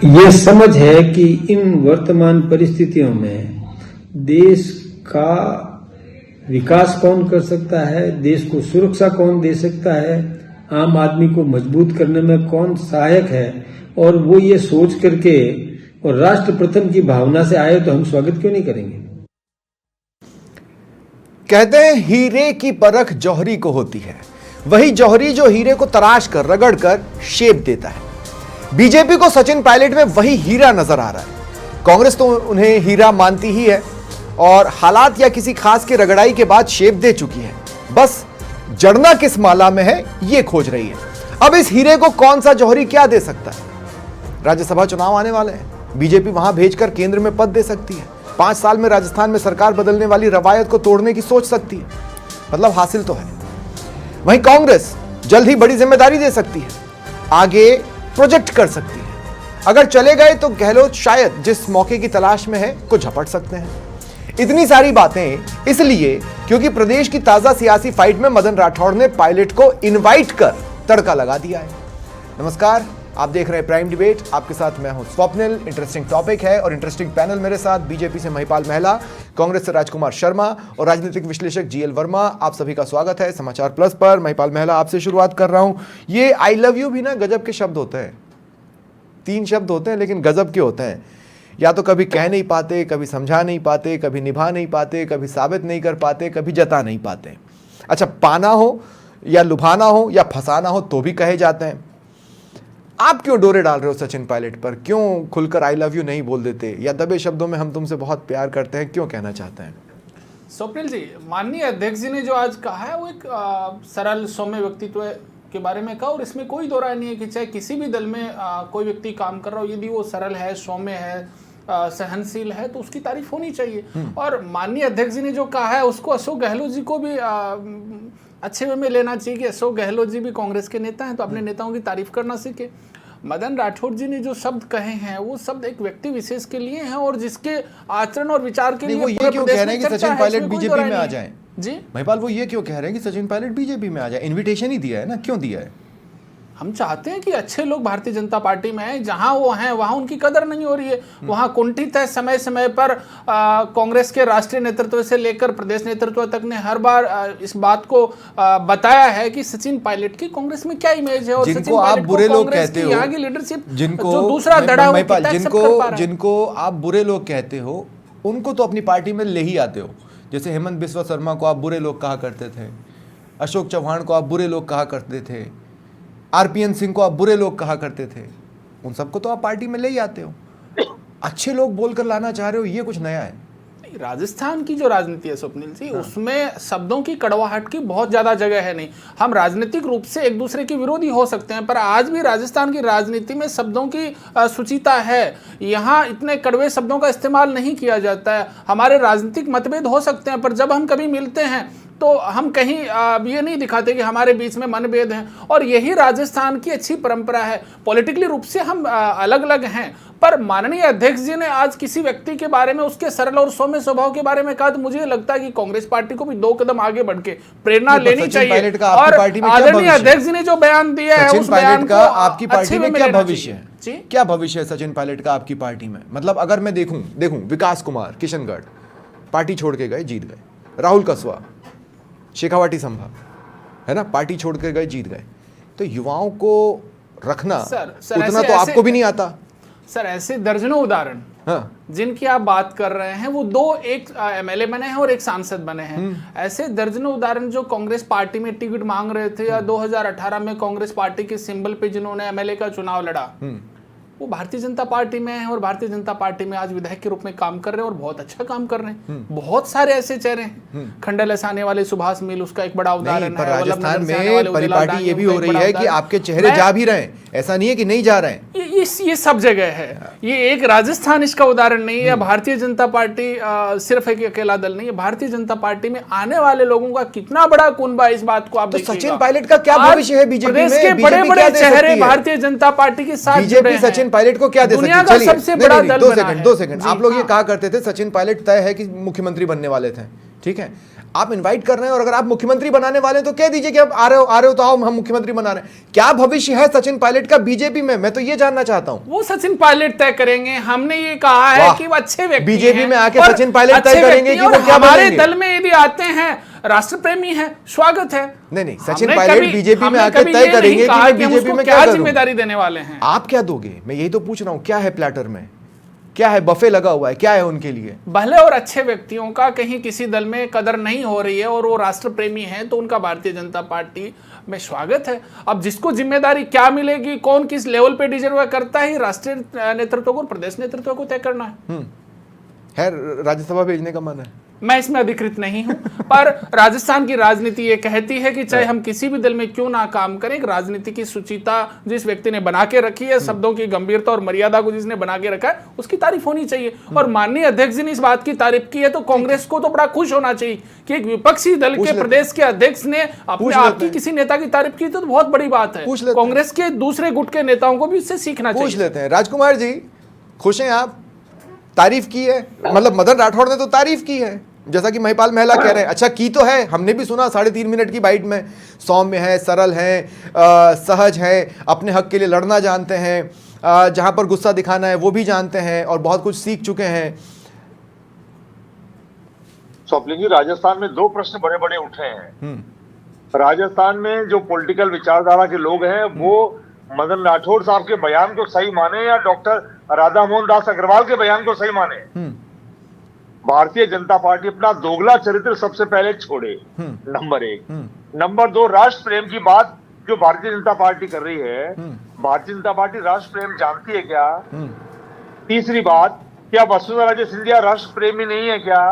ये समझ है कि इन वर्तमान परिस्थितियों में देश का विकास कौन कर सकता है, देश को सुरक्षा कौन दे सकता है, आम आदमी को मजबूत करने में कौन सहायक है, और वो ये सोच करके और राष्ट्र प्रथम की भावना से आए तो हम स्वागत क्यों नहीं करेंगे। कहते हैं हीरे की परख जौहरी को होती है, वही जौहरी जो हीरे को तराश कर रगड़ कर शेप देता है। बीजेपी को सचिन पायलट में वही हीरा नजर आ रहा है। कांग्रेस तो उन्हें हीरा मानती ही है और हालात या किसी खास की रगड़ाई के बाद शेप दे चुकी है, बस जड़ना किस माला में है ये खोज रही है। अब इस हीरे को कौन सा जौहरी क्या दे सकता है। राज्यसभा चुनाव आने वाले हैं, बीजेपी वहां भेजकर केंद्र में पद दे सकती है। 5 साल में राजस्थान में सरकार बदलने वाली रवायत को तोड़ने की सोच सकती है, मतलब हासिल तो है। वहीं कांग्रेस जल्द ही बड़ी जिम्मेदारी दे सकती है, आगे प्रोजेक्ट कर सकती है। अगर चले गए तो गहलोत शायद जिस मौके की तलाश में है को झपट सकते हैं। इतनी सारी बातें इसलिए क्योंकि प्रदेश की ताजा सियासी फाइट में मदन राठौड़ ने पायलट को इनवाइट कर तड़का लगा दिया है। नमस्कार, आप देख रहे हैं प्राइम डिबेट, आपके साथ मैं हूं स्वप्निल। इंटरेस्टिंग टॉपिक है और इंटरेस्टिंग पैनल मेरे साथ। बीजेपी से महिपाल महला, कांग्रेस से राजकुमार शर्मा और राजनीतिक विश्लेषक जीएल वर्मा। आप सभी का स्वागत है समाचार प्लस पर। महिपाल महला, आपसे शुरुआत कर रहा हूं। ये आई लव यू भी ना गजब के शब्द होते हैं, 3 शब्द होते हैं लेकिन गजब के होते हैं। या तो कभी कह नहीं पाते, कभी समझा नहीं पाते, कभी निभा नहीं पाते, कभी साबित नहीं कर पाते, कभी जता नहीं पाते। अच्छा, पाना हो या लुभाना हो या फंसाना हो तो भी कहे जाते हैं। आप क्यों डोरे डाल रहे हो सचिन पायलट पर? क्यों खुलकर आई लव यू नहीं बोल देते, या दबे शब्दों में हम तुमसे बहुत प्यार करते हैं क्यों कहना चाहते हैं? स्वप्निल जी, माननीय अध्यक्ष जी ने जो आज कहा है वो एक सरल सौम्य व्यक्तित्व के बारे में कहा, और इसमें कोई दो राय नहीं है कि चाहे किसी भी दल में कोई व्यक्ति काम कर रहा हो, यदि वो सरल है, सौम्य है, सहनशील है तो उसकी तारीफ होनी चाहिए। और माननीय अध्यक्ष जी ने जो कहा है उसको अशोक गहलोत जी को भी अच्छे वे में लेना चाहिए कि अशोक गहलोत जी भी कांग्रेस के नेता हैं तो अपने नेताओं की तारीफ करना सीखे। मदन राठौड़ जी ने जो शब्द कहे हैं वो शब्द एक व्यक्ति विशेष के लिए हैं और जिसके आचरण और विचार के लिए वो ये क्यों कह रहे हैं कि सचिन पायलट बीजेपी में आ जाए? जी महिपाल, वो ये क्यों कह रहे हैं कि सचिन पायलट बीजेपी में आ जाए? इन्विटेशन ही दिया है ना, क्यों दिया है? हम चाहते हैं कि अच्छे लोग भारतीय जनता पार्टी में आए। जहां वो हैं वहां उनकी कदर नहीं हो रही है, वहां कुंठित है। समय समय पर कांग्रेस के राष्ट्रीय नेतृत्व से लेकर प्रदेश नेतृत्व तक ने हर बार इस बात को बताया है कि सचिन पायलट की कांग्रेस में क्या इमेज है, और जिनको आप बुरे लोग कहते हो, यहाँ की लीडरशिप जिनको जो दूसरा दड़ा जिनको आप बुरे लोग कहते हो उनको तो अपनी पार्टी में ले ही आते हो। जैसे हेमंत बिस्वा शर्मा को आप बुरे लोग कहा करते थे, अशोक चौहान को आप बुरे लोग कहा करते थे, आरपीएन सिंह को आप बुरे लोग कहा करते थे, उन सबको तो आप पार्टी में ले ही आते हो। अच्छे लोग बोलकर लाना चाह रहे हो, ये कुछ नया है। राजस्थान की जो राजनीति है स्वप्निल जी, उसमें शब्दों की कड़वाहट की बहुत ज्यादा जगह है नहीं। हम राजनीतिक रूप से एक दूसरे के विरोधी हो सकते हैं, पर आज भी राजस्थान की राजनीति में शब्दों की सुचिता है। यहाँ इतने कड़वे शब्दों का इस्तेमाल नहीं किया जाता है। हमारे राजनीतिक मतभेद हो सकते हैं, पर जब हम कभी मिलते हैं तो हम कहीं ये नहीं दिखाते कि हमारे बीच में मनभेद हैं, और यही राजस्थान की अच्छी परंपरा है। पॉलिटिकली रूप से हम अलग अलग हैं, पर माननीय अध्यक्ष जी ने आज किसी व्यक्ति के बारे में, उसके सरल और सौम्य स्वभाव के बारे में कहा, तो मुझे लगता है कि कांग्रेस पार्टी को भी 2 कदम आगे बढ़ के प्रेरणा लेनी चाहिए। और आदरणीय अध्यक्ष जी ने जो बयान दिया है उस बयान का आपकी पार्टी में क्या भविष्य है? क्या भविष्य है सचिन पायलट का आपकी पार्टी में? मतलब अगर मैं देखूं विकास कुमार किशनगढ़ पार्टी छोड़ के गए, जीत गए। राहुल कसवा शेखावाटी संभाग है ना, पार्टी छोड़ कर गए, जीत गए। तो युवाओं को रखना उतना तो आपको भी नहीं आता सर। ऐसे दर्जनों उदाहरण जिनकी आप बात कर रहे हैं, वो 2 एक एमएलए बने हैं और एक सांसद बने हैं। ऐसे दर्जनों उदाहरण जो कांग्रेस पार्टी में टिकट मांग रहे थे, या 2018 में कांग्रेस पार्टी के सिंबल पे जिन्होंने एमएलए का चुनाव लड़ा, वो भारतीय जनता पार्टी में है और भारतीय जनता पार्टी में आज विधायक के रूप में काम कर रहे हैं और बहुत अच्छा काम कर रहे हैं। बहुत सारे ऐसे चेहरे हैं, खंडल आने वाले सुभाष मिल उसका एक बड़ा उदाहरण है। राजस्थान में परिपाटी ये भी हो रही है कि आपके चेहरे जा भी रहे हैं, ऐसा नहीं है कि नहीं जा रहे हैं। ये सब जगह है, ये एक राजस्थान इसका उदाहरण नहीं है। भारतीय जनता पार्टी सिर्फ एक अकेला दल नहीं है। भारतीय जनता पार्टी में आने वाले लोगों का कितना बड़ा कुनबा, इस बात को आप देखिए। सचिन पायलट का क्या भविष्य है बीजेपी में? प्रदेश के बड़े बड़े चेहरे भारतीय जनता पार्टी के साथ जुड़े हैं। सचिन पायलट को क्या दे सकते हैं? चलिए, सबसे बड़ा दल बना है। 2 सेकंड आप लोग ये कहा करते थे सचिन पायलट तय है कि मुख्यमंत्री बनने वाले थे, ठीक है। आप इनवाइट कर रहे हैं, और अगर आप मुख्यमंत्री बनाने वाले हैं तो कह दीजिए कि आप आ रहे हो तो आओ, हम मुख्यमंत्री बना रहे हैं। क्या भविष्य है सचिन पायलट का बीजेपी में, मैं तो ये जानना चाहता हूं। वो सचिन पायलट तय करेंगे। हमने ये कहा है कि वो अच्छे व्यक्ति बीजेपी में आके सचिन पायलट तय करेंगे कि वो क्या हमारे बनेंगे। दल में यदि आते हैं, राष्ट्र प्रेमी है, स्वागत है। नहीं, सचिन पायलट बीजेपी में आके तय करेंगे कि बीजेपी में क्या जिम्मेदारी देने वाले हैं। आप क्या दोगे, मैं यही तो पूछ रहा हूं। क्या है प्लेटर में, क्या है, बफे लगा हुआ है, क्या है उनके लिए? भले और अच्छे व्यक्तियों का कहीं किसी दल में कदर नहीं हो रही है और वो राष्ट्र प्रेमी हैं, तो उनका भारतीय जनता पार्टी में स्वागत है। अब जिसको जिम्मेदारी क्या मिलेगी, कौन किस लेवल पे डिजर्व करता है, राष्ट्रीय नेतृत्व को, प्रदेश नेतृत्व को तय करना है। राज्यसभा भेजने का मन है? मैं इसमें अधिकृत नहीं हूं, पर राजस्थान की राजनीति ये कहती है कि चाहे हम किसी भी दल में क्यों ना काम करें, एक राजनीति की शुचिता जिस व्यक्ति ने बना के रखी है, शब्दों की गंभीरता और मर्यादा को जिसने बना के रखा है, उसकी तारीफ होनी चाहिए। और माननीय अध्यक्ष जी ने इस बात की तारीफ की है, तो कांग्रेस को तो बड़ा खुश होना चाहिए कि एक विपक्षी दल के प्रदेश के अध्यक्ष ने अपने आपकी किसी नेता की तारीफ की, तो बहुत बड़ी बात है। कांग्रेस के दूसरे गुट के नेताओं को भी इससे सीखना चाहिए। पूछ लेते हैं। राजकुमार जी, खुश हैं आप? तारीफ की है, मतलब मदन राठौड़ ने तो तारीफ की है, जैसा कि महिपाल महला कह रहे हैं। अच्छा, की तो है, हमने भी सुना 3.5 मिनट की बाइट में। सौम्य है, सरल है, सहज है, अपने हक के लिए लड़ना जानते हैं, जहां पर गुस्सा दिखाना है वो भी जानते हैं, और बहुत कुछ सीख चुके हैं। स्वप्निल जी, राजस्थान में 2 प्रश्न बड़े बड़े उठे हैं। राजस्थान में जो पॉलिटिकल विचारधारा के लोग हैं वो मदन राठौड़ साहब के बयान को सही माने या डॉक्टर राधा मोहन दास अग्रवाल के बयान को सही माने। भारतीय जनता पार्टी अपना दोगला चरित्र सबसे पहले छोड़े, नंबर 1। नंबर 2, राष्ट्र प्रेम की बात जो भारतीय जनता पार्टी कर रही है, भारतीय जनता पार्टी राष्ट्र प्रेम जानती है क्या? तीसरी बात, क्या वसुंधरा राजे सिंधिया राष्ट्र प्रेमी नहीं है क्या?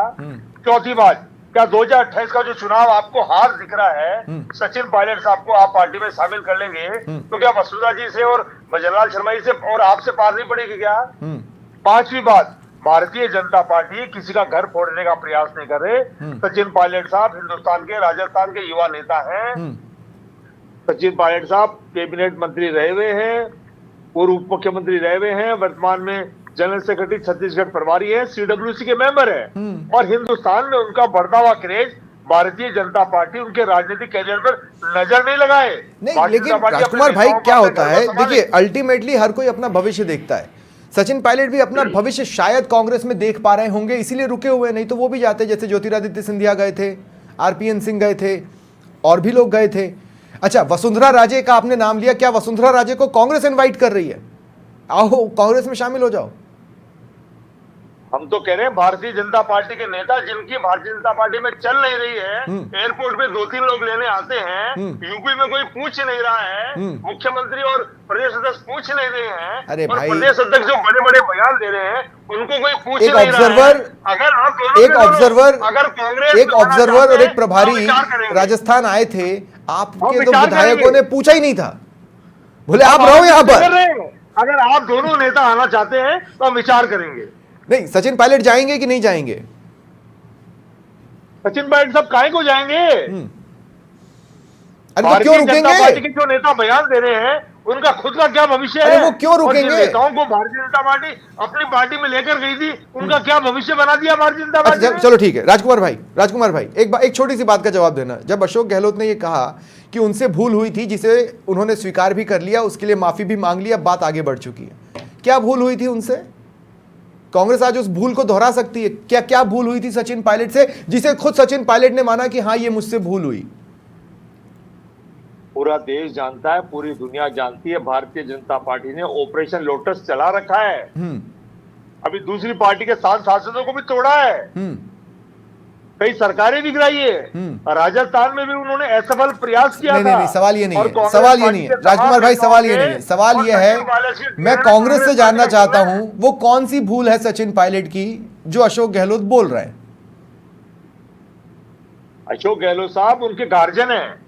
चौथी बात, क्या 2028 का जो चुनाव आपको हार दिख रहा है, सचिन पायलट साहब को आप पार्टी में शामिल कर लेंगे तो क्या वसुंधरा जी से और भजनलाल शर्मा जी से और आपसे पार नहीं पड़ेगी क्या? पांचवी बात, भारतीय जनता पार्टी किसी का घर फोड़ने का प्रयास नहीं कर रहे। सचिन पायलट साहब हिंदुस्तान के, राजस्थान के युवा नेता हैं। सचिन पायलट साहब कैबिनेट मंत्री रहे हुए हैं, पूर्व उप मुख्यमंत्री रहे हुए हैं, वर्तमान में जनरल सेक्रेटरी छत्तीसगढ़ प्रभारी है, CWC के मेंबर है, और हिंदुस्तान में उनका बढ़ता हुआ क्रेज, भारतीय जनता पार्टी उनके राजनीतिक कैरियर पर नजर नहीं लगाए। नहीं, लेकिन राजकुमार भाई क्या होता है, देखिए अल्टीमेटली हर कोई अपना भविष्य देखता है। सचिन पायलट भी अपना भविष्य शायद कांग्रेस में देख पा रहे होंगे, इसीलिए रुके हुए, नहीं तो वो भी जाते, जैसे ज्योतिरादित्य सिंधिया गए थे, RPN सिंह गए थे, और भी लोग गए थे। अच्छा, वसुंधरा राजे का आपने नाम लिया, क्या वसुंधरा राजे को कांग्रेस इनवाइट कर रही है? आओ कांग्रेस में शामिल हो जाओ। हम तो कह रहे हैं भारतीय जनता पार्टी के नेता जिनकी भारतीय जनता पार्टी में चल नहीं रही है, एयरपोर्ट पे 2-3 लोग लेने आते हैं, यूपी में कोई पूछ नहीं रहा है, मुख्यमंत्री और प्रदेश अध्यक्ष पूछ नहीं रहे हैं, अरे और भाई, प्रदेश अध्यक्ष जो बड़े बड़े बयान दे रहे हैं उनको कोई पूछ नहीं रहा है। अगर आप अगर कांग्रेस, एक ऑब्जर्वर और एक प्रभारी राजस्थान आए थे, आपके तो विधायकों ने पूछा ही नहीं था, बोले आप रहो यहाँ पर। अगर आप दोनों नेता आना चाहते हैं तो हम विचार करेंगे। नहीं, सचिन पायलट जाएंगे कि नहीं जाएंगे? सचिन पायलट साहब काहे को जाएंगे? अरे तो क्यों रुकेंगे? पार्टी के जो नेता बयान दे रहे हैं उनका खुद का क्या भविष्य है? वो क्यों रुकेंगे? नेताओं को भारतीय जनता पार्टी अपनी पार्टी में लेकर गई थी, उनका क्या भविष्य बना दिया भारतीय जनता पार्टी? अच्छा, चलो ठीक है। राजकुमार भाई एक छोटी सी बात का जवाब देना। जब अशोक गहलोत ने ये कहा कि उनसे भूल हुई थी, जिसे उन्होंने स्वीकार भी कर लिया, उसके लिए माफी भी मांग लिया, बात आगे बढ़ चुकी है, क्या भूल हुई थी उनसे? कांग्रेस आज उस भूल को दोहरा सकती है क्या? क्या भूल हुई थी सचिन पायलट से, जिसे खुद सचिन पायलट ने माना कि हाँ ये मुझसे भूल हुई? पूरा देश जानता है, पूरी दुनिया जानती है, भारतीय जनता पार्टी ने ऑपरेशन लोटस चला रखा है। अभी दूसरी पार्टी के सांसदों को भी तोड़ा है, कई सरकारें भी गिराई है। राजस्थान में भी उन्होंने असफल प्रयास किया था। नहीं, सवाल ये नहीं है, सवाल ये नहीं है राजकुमार भाई, सवाल ये नहीं है। सवाल ये है, मैं कांग्रेस से जानना चाहता हूं वो कौन सी भूल है सचिन पायलट की जो अशोक गहलोत बोल रहे हैं? अशोक गहलोत साहब उनके गार्जियन है।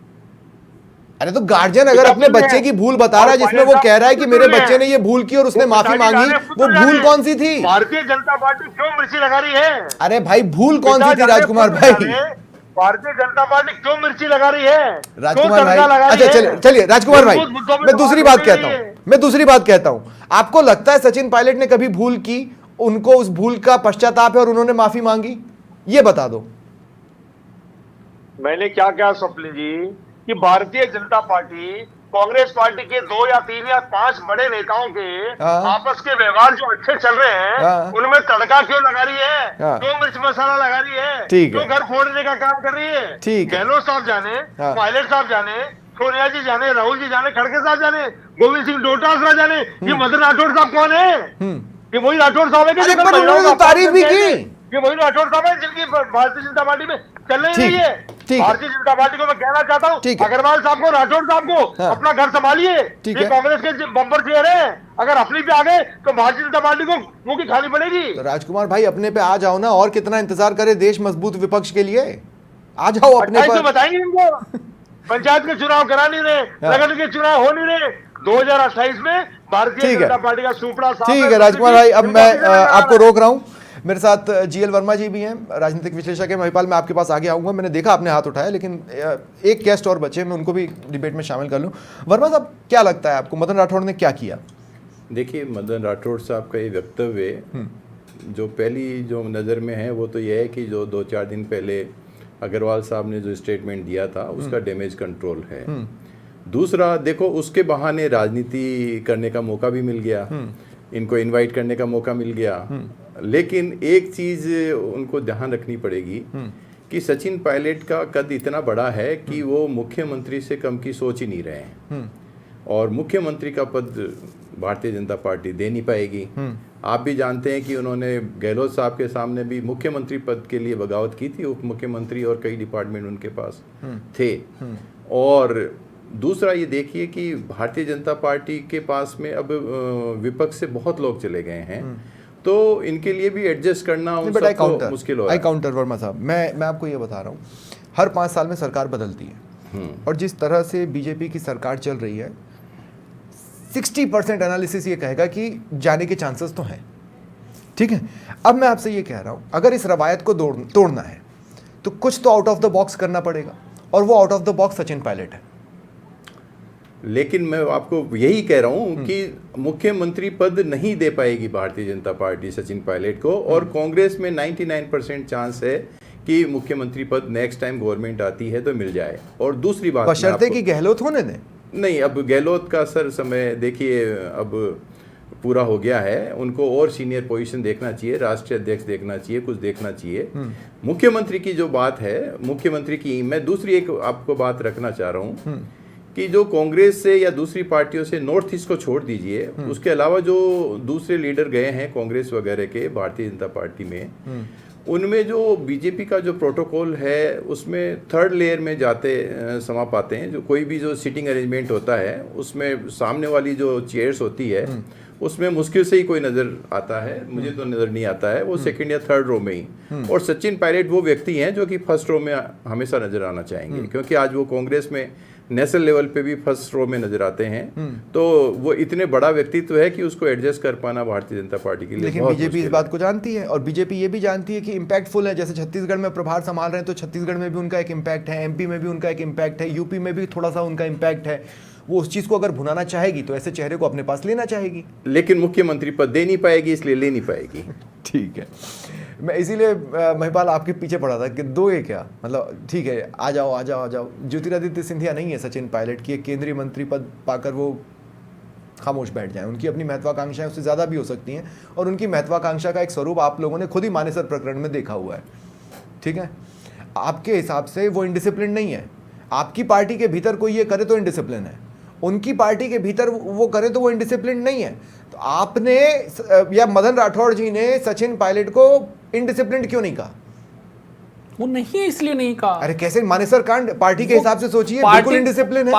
अरे तो गार्जियन अगर अपने बच्चे की भूल बता रहा है, जिसमें वो कह रहा है कि मेरे बच्चे ने ये भूल की और उसने माफी मांगी, वो भूल कौन सी थी? भारतीय जनता पार्टी क्यों मिर्ची लगा रही है? अरे भाई, भूल कौन सी थी राजकुमार भाई? भारतीय जनता पार्टी क्यों मिर्ची लगा रही है? राजकुमार भाई, अच्छा चलिए राजकुमार भाई, मैं दूसरी बात कहता हूं। आपको लगता है सचिन पायलट ने कभी भूल की, उनको उस भूल का पश्चाताप है और उन्होंने माफी मांगी? ये बता दो। मैंने क्या कहा स्वप्निल जी कि भारतीय जनता पार्टी कांग्रेस पार्टी के 2 या 3 या 5 बड़े नेताओं के हाँ। आपस के व्यवहार जो अच्छे चल रहे हैं हाँ। उनमें तड़का क्यों लगा रही है, हाँ। क्यों मिर्च मसाला लगा रही है, ठीक है। क्यों घर फोड़ने का काम कर रही है। ठीक है। गहलोत साहब जाने, हाँ। पायलट साहब जाने, सोनिया जी जाने, राहुल जी जाने, खड़गे साहब जाने, गोविंद सिंह डोटासरा जाने, ये मदन राठौड़ साहब कौन है? ये वही राठौड़ साहब है कि अरे जो कल पर महिलाओं उन्होंने तो का तारीफ भी अपमान की। करके ये वही राठौड़ साहब है जिनकी भारतीय जनता पार्टी में चल ठीक, रही है। ठीक है। भारतीय जनता पार्टी को मैं कहना चाहता हूँ, ठीक है। अग्रवाल साहब को, राठौड़ साहब को हाँ। अपना घर संभालिए। ठीक ये है। कांग्रेस के बम्पर चेयर है, अगर अपनी पे आ गए तो भारतीय जनता पार्टी को मुंह की खानी पड़ेगी। तो राजकुमार भाई अपने पे आ जाओ ना, और कितना इंतजार करे देश मजबूत विपक्ष के लिए, आ जाओ अपने 28 पर। में बताएंगे इनको पंचायत के चुनाव करा नहीं रहे, नगर के चुनाव हो नहीं रहे, 2028 में भारतीय ठीक है। जनता पार्टी का सुपड़ा साफ ठीक है राजकुमार भाई, अब मैं आपको रोक रहा हूं। मेरे साथ जीएल वर्मा जी भी हैं, राजनीतिक विश्लेषक हैं। महिपाल, मैं आपके पास आगे आऊंगा, मैंने देखा आपने हाथ उठाया, लेकिन एक गेस्ट और बचे, मैं उनको भी डिबेट में शामिल कर लूं। वर्मा साहब, क्या लगता है आपको मदन राठौड़ ने क्या किया? देखिए, मदन राठौड़ साहब का ये वक्तव्य जो पहली जो नज़र में है वो तो ये है कि जो 2-4 दिन पहले अग्रवाल साहब ने जो स्टेटमेंट दिया था उसका डैमेज कंट्रोल है। दूसरा, देखो, उसके बहाने राजनीति करने का मौका भी मिल गया, इनको इनवाइट करने का मौका मिल गया। लेकिन एक चीज़ उनको ध्यान रखनी पड़ेगी कि सचिन पायलट का कद इतना बड़ा है कि वो मुख्यमंत्री से कम की सोच ही नहीं रहे हैं, और मुख्यमंत्री का पद भारतीय जनता पार्टी दे नहीं पाएगी। आप भी जानते हैं कि उन्होंने गहलोत साहब के सामने भी मुख्यमंत्री पद के लिए बगावत की थी, उप मुख्यमंत्री और कई डिपार्टमेंट उनके पास थे। और दूसरा ये देखिए कि भारतीय जनता पार्टी के पास में अब विपक्ष से बहुत लोग चले गए हैं, तो इनके लिए भी एडजस्ट करना उन सबको मुश्किल हो रहा है। काउंटर वर्मा साहब, मैं आपको ये बता रहा हूँ, हर 5 साल में सरकार बदलती है, और जिस तरह से बीजेपी की सरकार चल रही है, 60% एनालिसिस ये कहेगा कि जाने के चांसेस तो हैं। ठीक है, अब मैं आपसे ये कह रहा हूं, अगर इस रवायत को तोड़ना है तो कुछ तो आउट ऑफ द बॉक्स करना पड़ेगा, और वो out of the box Sachin Pilot है। लेकिन मैं आपको यही कह रहा हूं कि मुख्यमंत्री पद नहीं दे पाएगी भारतीय जनता पार्टी सचिन पायलट को, और कांग्रेस में 99% चांस है कि मुख्यमंत्री पद नेक्स्ट टाइम गवर्नमेंट आती है तो मिल जाए। और दूसरी बात, बशर्ते कि गहलोत होने दें। नहीं, अब गहलोत का सर समय देखिए अब पूरा हो गया है, उनको और सीनियर पोजीशन देखना चाहिए, राष्ट्रीय अध्यक्ष देखना चाहिए, कुछ देखना चाहिए। मुख्यमंत्री की जो बात है, मुख्यमंत्री की मैं दूसरी एक आपको बात रखना चाह रहा हूँ कि जो कांग्रेस से या दूसरी पार्टियों से, नॉर्थ ईस्ट को छोड़ दीजिए, उसके अलावा जो दूसरे लीडर गए हैं कांग्रेस वगैरह के भारतीय जनता पार्टी में, उनमें जो बीजेपी का जो प्रोटोकॉल है उसमें थर्ड लेयर में जाते समा पाते हैं। जो कोई भी जो सीटिंग अरेंजमेंट होता है उसमें सामने वाली जो चेयर्स होती है उसमें मुश्किल से ही कोई नज़र आता है, मुझे तो नज़र नहीं आता है, वो सेकंड या थर्ड रो में ही। और सचिन पायलट वो व्यक्ति हैं जो कि फर्स्ट रो में हमेशा नज़र आना चाहेंगे, क्योंकि आज वो कांग्रेस में नेशनल लेवल पे भी फर्स्ट रो में नजर आते हैं। तो वो इतने बड़ा व्यक्तित्व है कि उसको एडजस्ट कर पाना भारतीय जनता पार्टी के लिए लेकिन बीजेपी इस बात को जानती है, और बीजेपी ये भी जानती है कि इम्पैक्टफुल है। जैसे छत्तीसगढ़ में प्रभार संभाल रहे हैं तो छत्तीसगढ़ में भी उनका एक इम्पैक्ट है, एमपी में भी उनका एक इम्पैक्ट है, यूपी में भी थोड़ा सा उनका इम्पैक्ट है। वो उस चीज को अगर भुनाना चाहेगी तो ऐसे चेहरे को अपने पास लेना चाहेगी, लेकिन मुख्यमंत्री पद दे नहीं पाएगी, इसलिए ले नहीं पाएगी। ठीक है, मैं इसीलिए महिपाल आपके पीछे पड़ा था कि दो ये क्या मतलब, ठीक है आ जाओ आ जाओ आ जाओ। ज्योतिरादित्य सिंधिया नहीं है सचिन पायलट की एक केंद्रीय मंत्री पद पाकर वो खामोश बैठ जाएं। उनकी अपनी महत्वाकांक्षाएं उससे ज़्यादा भी हो सकती हैं, और उनकी महत्वाकांक्षा का एक स्वरूप आप लोगों ने खुद ही मानेसर प्रकरण में देखा हुआ है। ठीक है, आपके हिसाब से वो इनडिसिप्लिन नहीं है। आपकी पार्टी के भीतर कोई ये करे तो इनडिसिप्लिन है, उनकी पार्टी के भीतर वो करे तो वो इनडिसिप्लिन नहीं है। तो आपने या मदन राठौड़ जी ने सचिन पायलट को इनडिसिप्लिन क्यों नहीं कहा? वो नहीं है इसलिए नहीं कहा। अरे कैसे मानेसर कांड पार्टी के हिसाब से सोचिए, बिल्कुल इनडिसिप्लिन है।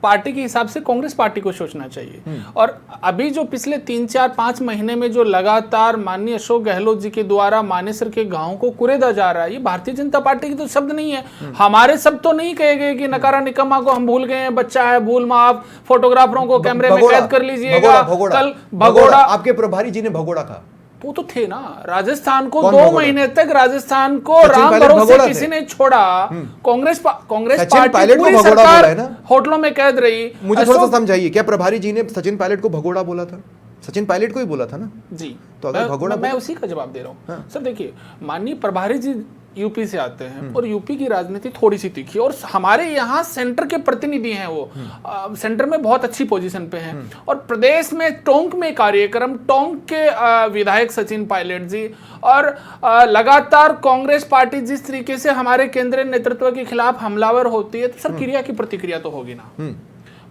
पार्टी के हिसाब से कांग्रेस पार्टी को सोचना चाहिए। और अभी जो पिछले 3-4-5 महीने में जो लगातार माननीय अशोक गहलोत जी के द्वारा मानेसर के गांव को कुरेदा जा रहा है, ये भारतीय जनता पार्टी की तो शब्द नहीं है। हमारे शब्द तो नहीं कहे गए कि नकारा निकम्मा को हम भूल गए हैं, बच्चा है भूल माफ, फोटोग्राफरों को कैमरे में कैद कर लीजिएगा। कल भगोड़ा आपके प्रभारी जी ने भगोड़ा कहा, वो तो थे ना। राजस्थान को 2 महीने तक राजस्थान को राम भरोसे किसी ने छोड़ा। कांग्रेस पार्टी पूरी सरकार होटलों में कैद रही। मुझे थोड़ा सा समझाइए, क्या प्रभारी जी ने सचिन पायलट को भगोड़ा बोला था? सचिन पायलट को ही बोला था ना जी। तो अगर भगोड़ा मैं उसी का जवाब दे रहा हूँ। सर देखिए, माननीय प्रभारी जी यूपी से आते हैं और यूपी की राजनीति थोड़ी सी तीखी है और हमारे यहाँ सेंटर के प्रतिनिधि हैं, वो सेंटर में बहुत अच्छी पोजीशन पे हैं और प्रदेश में टोंक में कार्यक्रम, टोंक के विधायक सचिन पायलट जी और लगातार कांग्रेस पार्टी जिस तरीके से हमारे केंद्रीय नेतृत्व के खिलाफ हमलावर होती है, तो सर क्रिया की प्रतिक्रिया तो होगी ना।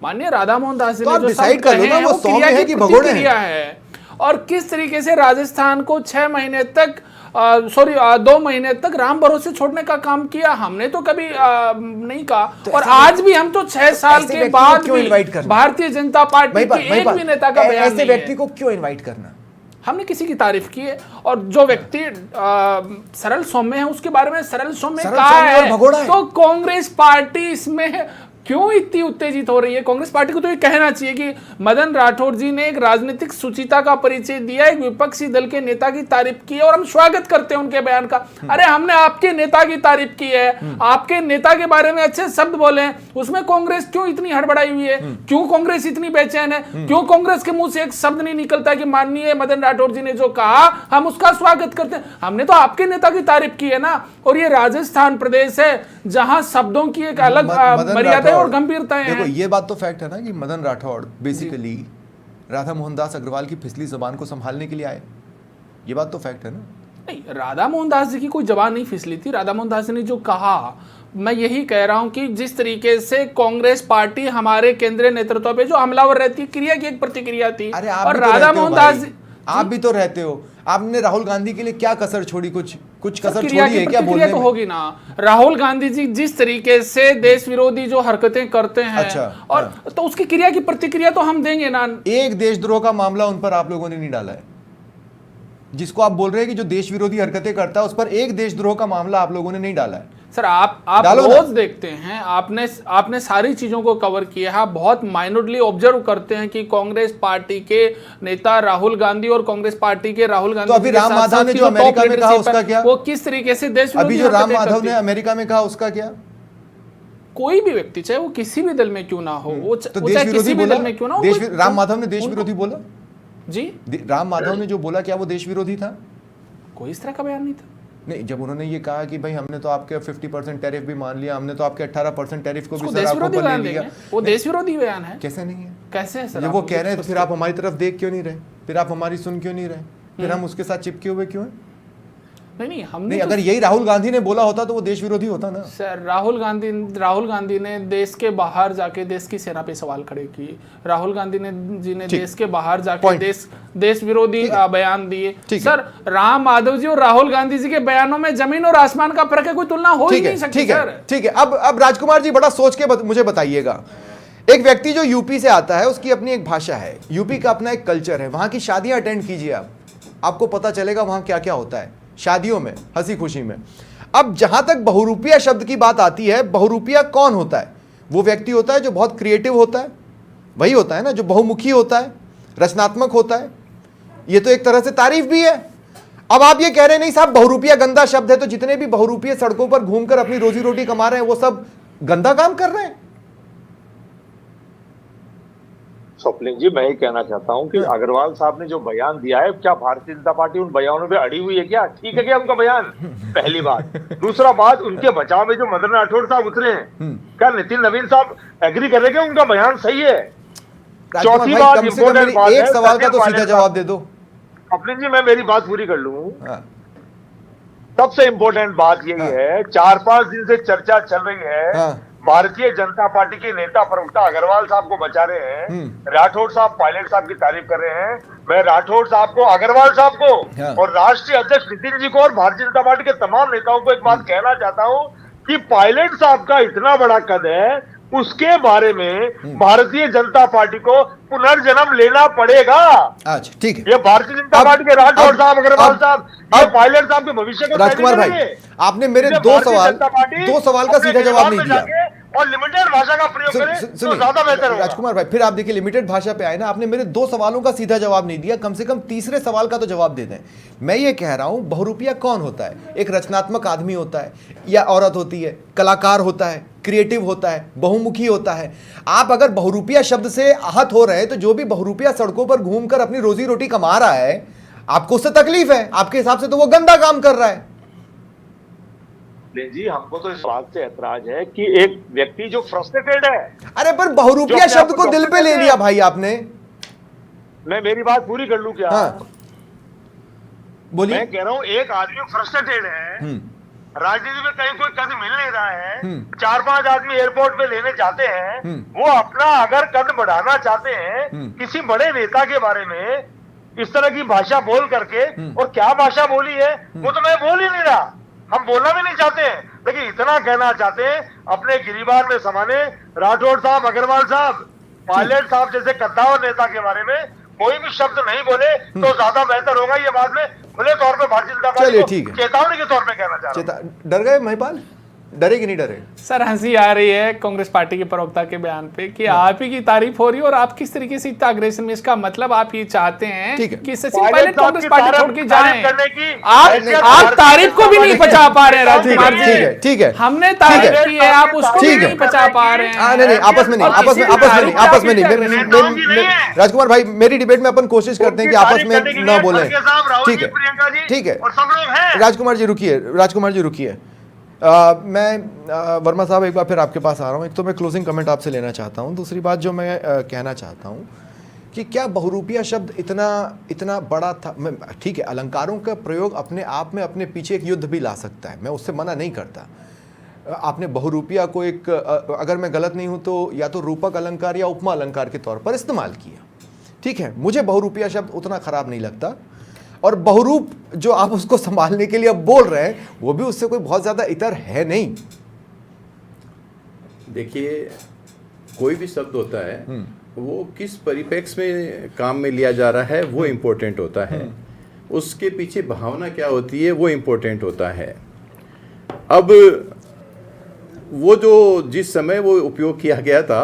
माननीय राधा मोहन दास जी ने जो डिसाइड कर लो ना, वो 100 में है कि भगोड़े हैं। और किस तरीके से राजस्थान को 6 महीने तक 2 महीने तक राम भरोसे छोड़ने का काम किया, हमने तो कभी नहीं कहा। तो और आज भी हम तो 6 साल के बाद भी भारतीय जनता पार्टी के एक भी नेता का बयान ऐसे व्यक्ति को क्यों इनवाइट करना? हमने किसी की तारीफ की है और जो व्यक्ति सरल सौम्य है उसके बारे में सरल सौम्य कहा है, तो कांग्रेस पार्टी इसमें क्यों इतनी उत्तेजित हो रही है? कांग्रेस पार्टी को तो ये कहना चाहिए कि मदन राठौड़ जी ने एक राजनीतिक सुचिता का परिचय दिया, एक विपक्षी दल के नेता की तारीफ की है और हम स्वागत करते हैं उनके बयान का। अरे हमने आपके नेता की तारीफ की है, आपके नेता के बारे में अच्छे शब्द बोले हैं, उसमें कांग्रेस क्यों इतनी हड़बड़ाई हुई है? क्यों कांग्रेस इतनी बेचैन है? क्यों कांग्रेस के मुंह से एक शब्द नहीं निकलता कि माननीय मदन राठौड़ जी ने जो कहा हम उसका स्वागत करते हैं? हमने तो आपके नेता की तारीफ की है ना। और ये राजस्थान प्रदेश है जहां शब्दों की एक अलग मर्यादा और गंभीरता है। देखो ये बात तो फैक्ट है ना कि मदन राठौड़ बेसिकली राधा मोहन दास अग्रवाल की फिसली जबान को संभालने के लिए आए, ये बात तो फैक्ट है ना। नहीं, राधा मोहन दास जी की कोई जबान नहीं फिसली थी। राधा मोहन दास जी ने जो कहा, मैं यही कह रहा हूं कि जिस तरीके से कांग्रेस पार्टी हमारे केंद्रीय नेतृत्व पे जो हमलावर रहती है, क्रिया की एक प्रतिक्रिया थी। और राधा मोहन दास जी, आप भी तो रहते हो, आपने राहुल गांधी के लिए क्या कसर छोड़ी? कुछ कसर छोड़ी है क्या बोलने तो होगी ना। राहुल गांधी जी जिस तरीके से देश विरोधी जो हरकतें करते हैं, अच्छा, और तो उसकी क्रिया की प्रतिक्रिया तो हम देंगे ना। एक देशद्रोह का मामला उन पर आप लोगों ने नहीं डाला है, जिसको आप बोल रहे हैं कि जो देश विरोधी हरकतें करता है उस पर एक देशद्रोह का मामला आप लोगों ने नहीं डाला है। सर आप रोज देखते हैं, आपने सारी चीजों को कवर किया है, आप बहुत माइन्यूटली ऑब्जर्व करते हैं कि कांग्रेस पार्टी के नेता राहुल गांधी और कांग्रेस पार्टी के राहुल गांधी, तो अभी राम माधव ने जो अमेरिका में कहा उसका क्या? वो किस तरीके से देश, अभी जो राम माधव ने अमेरिका में कहा उसका क्या? कोई भी व्यक्ति चाहे वो किसी भी दल में क्यों ना हो, वो तो देश विरोधी बोला में क्यों ना हो, राम माधव ने देश विरोधी बोला जी। राम माधव ने जो बोला क्या वो देश विरोधी था? कोई इस तरह का बयान नहीं था। नहीं, जब उन्होंने ये कहा कि भाई हमने तो आपके 50% टैरिफ भी मान लिया, हमने तो आपके 18% टैरिफ को भी सर आपको ऊपर ले लिया, वो देश विरोधी बयान है? कैसे नहीं है? कैसे है सर? जब वो कह रहे हैं तो फिर आप हमारी तरफ देख क्यों नहीं रहे? फिर आप हमारी सुन क्यों नहीं रहे? फिर हम उसके साथ चिपके हुए क्यों हैं? नहीं, हमने नहीं, अगर यही राहुल गांधी ने बोला होता तो वो देश विरोधी होता ना। सर राहुल गांधी ने देश के बाहर जाके देश की सेना पे सवाल खड़े किए। राहुल गांधी ने देश के बाहर जाके देश विरोधी बयान दिए। सर राम माधव जी और राहुल गांधी जी के बयानों में जमीन और आसमान का फर्क है, कोई तुलना हो ही नहीं सकती। ठीक है, अब राजकुमार जी बड़ा सोच के मुझे बताइएगा, एक व्यक्ति जो यूपी से आता है उसकी अपनी एक भाषा है, यूपी का अपना एक कल्चर है, वहां की शादियां अटेंड कीजिए आपको पता चलेगा वहां क्या क्या होता है शादियों में, हंसी खुशी में। अब जहां तक बहुरूपिया शब्द की बात आती है, बहुरूपिया कौन होता है? वो व्यक्ति होता है जो बहुत क्रिएटिव होता है, वही होता है ना, जो बहुमुखी होता है, रचनात्मक होता है। ये तो एक तरह से तारीफ भी है। अब आप ये कह रहे हैं नहीं साहब बहुरूपिया गंदा शब्द है, तो जितने भी बहुरूपिये सड़कों पर घूमकर अपनी रोजी रोटी कमा रहे हैं वो सब गंदा काम कर रहे हैं? स्वप्निल जी, मैं ही कहना चाहता हूं कि अग्रवाल साहब ने जो बयान दिया है, क्या भारतीय जनता पार्टी उन बयानों पे अड़ी हुई है? क्या ठीक है क्या उनका बयान? पहली बात। दूसरा बात, उनके बचाव में जो मदन राठौड़ साहब उतरे हैं, क्या नितिन नवीन साहब एग्री कर रहे हैं उनका बयान सही है? चौथी बात, इम्पोर्टेंट बात, एक सवाल का तो सीधा जवाब दे दो। स्वप्निल जी, मैं मेरी बात पूरी कर लूं। सबसे इम्पोर्टेंट बात यही है, 4-5 दिन से चर्चा चल रही है, भारतीय जनता पार्टी के नेता पर उल्टा अग्रवाल साहब को बचा रहे हैं, राठौड़ साहब पायलट साहब की तारीफ कर रहे हैं। मैं राठौड़ साहब को, अग्रवाल साहब को और राष्ट्रीय अध्यक्ष नितिन जी को और भारतीय जनता पार्टी के तमाम नेताओं को एक बात कहना चाहता हूं कि पायलट साहब का इतना बड़ा कद है, उसके बारे में भारतीय जनता पार्टी को पुनर्जन्म लेना पड़ेगा। अच्छा ठीक है, ये भारतीय जनता पार्टी के राठौड़ साहब, अग्रवाल साहब, ये पायलट साहब के भविष्य को राजकुमार भाई, आपने मेरे दो सवाल का सीधा जवाब नहीं दिया और लिमिटेड भाषा का प्रयोग करें तो ज्यादा बेहतर होगा। राजकुमार भाई, फिर आप देखिए लिमिटेड भाषा पे आए ना, आपने मेरे 2 सवालों का सीधा जवाब नहीं दिया, कम से कम तीसरे सवाल का तो जवाब दे दें। मैं ये कह रहा हूं बहुरूपिया कौन होता है? एक रचनात्मक आदमी होता है या औरत होती है, कलाकार होता है, क्रिएटिव होता है, बहुमुखी होता है। आप अगर बहुरूपिया शब्द से आहत हो रहे हैं तो जो भी बहुरूपिया सड़कों पर घूमकर अपनी रोजी रोटी कमा रहा है, आपको उससे तकलीफ है, आपके हिसाब से तो वो गंदा काम कर रहा है। नहीं जी, हमको तो इस बात से ऐतराज है कि एक व्यक्ति जो फ्रस्ट्रेटेड है। अरे पर बहुरूपिया जो शब्द अपने को दिल पे ले लिया भाई आपने। मैं मेरी बात पूरी कर लूं क्या? हाँ बोलिए। मैं कह रहा हूं एक आदमी फ्रस्ट्रेटेड है, राजनीति में कहीं कोई कद मिल नहीं रहा है, 4-5 आदमी एयरपोर्ट पे लेने जाते हैं, वो अपना अगर कद बढ़ाना चाहते हैं किसी बड़े नेता के बारे में इस तरह की भाषा बोल करके, और क्या भाषा बोली है वो तो मैं बोल ही नहीं रहा, हम बोलना भी नहीं चाहते हैं, लेकिन इतना कहना चाहते हैं अपने गिरीबान में समाने राठौड़ साहब, अग्रवाल साहब, पायलट साहब जैसे कद्दावर नेता के बारे में कोई भी शब्द नहीं बोले तो ज्यादा बेहतर होगा। ये बाद में खुले तौर पे भारतीय जनता पार्टी को चेतावनी के तौर पे कहना चाह रहा हूं। डर गए महिपाल? डरे कि नहीं डरे? सर हंसी आ रही है कांग्रेस पार्टी के प्रवक्ता के बयान पे कि आप ही की तारीफ हो रही है और आप किस तरीके से इतना अग्रेशन में, इसका मतलब आप ये चाहते हैं कि सचिन पायलट कांग्रेस पार्टी छोड़ के जाएं। आप तारीफ को भी नहीं पचा पा रहे हैं राजकुमार जी। ठीक है, हमने तारीफ की है, आप उसको भी नहीं पचा पा रहे हैं। नहीं आपस में नहीं। राजकुमार भाई मेरी डिबेट में अपन कोशिश करते हैं कि आपस में न बोले। ठीक है राजकुमार जी रुकिए। मैं वर्मा साहब एक बार फिर आपके पास आ रहा हूँ। एक तो मैं क्लोजिंग कमेंट आपसे लेना चाहता हूँ, दूसरी बात जो मैं कहना चाहता हूँ कि क्या बहुरूपिया शब्द इतना बड़ा था? ठीक है, अलंकारों का प्रयोग अपने आप में अपने पीछे एक युद्ध भी ला सकता है, मैं उससे मना नहीं करता। आपने बहुरूपिया को एक, अगर मैं गलत नहीं हूँ तो या तो रूपक अलंकार या उपमा अलंकार के तौर पर इस्तेमाल किया। ठीक है, मुझे बहुरूपिया शब्द उतना खराब नहीं लगता, और बहुरूप जो आप उसको संभालने के लिए अब बोल रहे हैं वो भी उससे कोई बहुत ज्यादा इतर है नहीं। देखिए, कोई भी शब्द होता है वो किस परिप्रेक्ष्य में काम में लिया जा रहा है वो इम्पोर्टेंट होता है, उसके पीछे भावना क्या होती है वो इम्पोर्टेंट होता है। अब वो जो जिस समय वो उपयोग किया गया था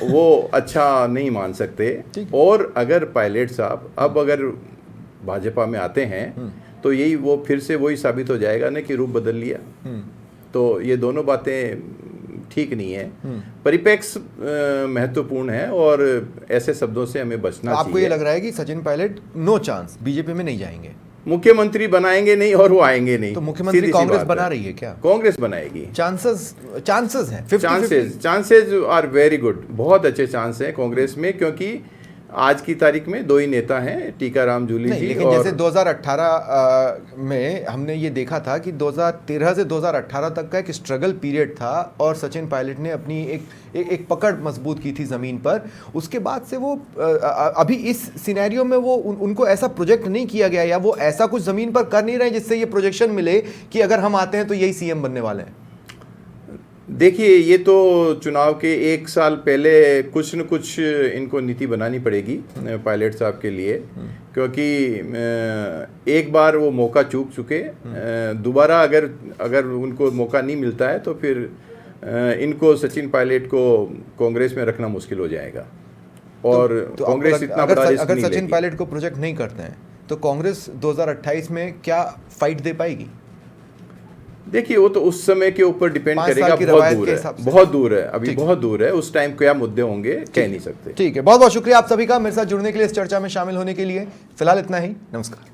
वो अच्छा नहीं मान सकते, और अगर पायलट साहब अब अगर भाजपा में आते हैं तो यही वो फिर से वही साबित हो जाएगा ना कि रूप बदल लिया। तो ये दोनों बातें ठीक नहीं है। परिप्रेक्ष्य महत्वपूर्ण है और ऐसे शब्दों से हमें बचना चाहिए। आपको ये लग रहा है कि Sachin Pilot no chance BJP में नहीं जाएंगे? मुख्यमंत्री बनाएंगे नहीं और वो आएंगे नहीं। तो मुख्यमंत्री कांग्रेस बना रही है क्या? कांग्रेस बनाएगी। चांसेस हैं, चांसेस आर वेरी गुड, बहुत अच्छे चांस हैं कांग्रेस में, क्योंकि आज की तारीख में दो ही नेता हैं, टीकाराम जूली जी। लेकिन जैसे 2018 में हमने ये देखा था कि 2013 से 2018 तक का एक स्ट्रगल पीरियड था और सचिन पायलट ने अपनी एक पकड़ मजबूत की थी ज़मीन पर। उसके बाद से वो अभी इस सिनेरियो में वो उनको ऐसा प्रोजेक्ट नहीं किया गया, या वो ऐसा कुछ ज़मीन पर कर नहीं रहे जिससे ये प्रोजेक्शन मिले कि अगर हम आते हैं तो यही सीएम बनने वाले हैं। देखिए, ये तो चुनाव के एक साल पहले कुछ न कुछ इनको नीति बनानी पड़ेगी पायलट साहब के लिए, क्योंकि एक बार वो मौका चूक चुके, दोबारा अगर उनको मौका नहीं मिलता है तो फिर इनको सचिन पायलट को कांग्रेस में रखना मुश्किल हो जाएगा। और तो कांग्रेस इतना बड़ा रिस्क नहीं अगर सचिन लेगी। पायलट को प्रोजेक्ट नहीं करते हैं तो कांग्रेस 2028 में क्या फाइट दे पाएगी? देखिए, वो तो उस समय के ऊपर डिपेंड करेगा, बहुत दूर है अभी, बहुत दूर है। उस टाइम क्या मुद्दे होंगे कह नहीं सकते। ठीक है, बहुत बहुत शुक्रिया आप सभी का मेरे साथ जुड़ने के लिए, इस चर्चा में शामिल होने के लिए। फिलहाल इतना ही, नमस्कार।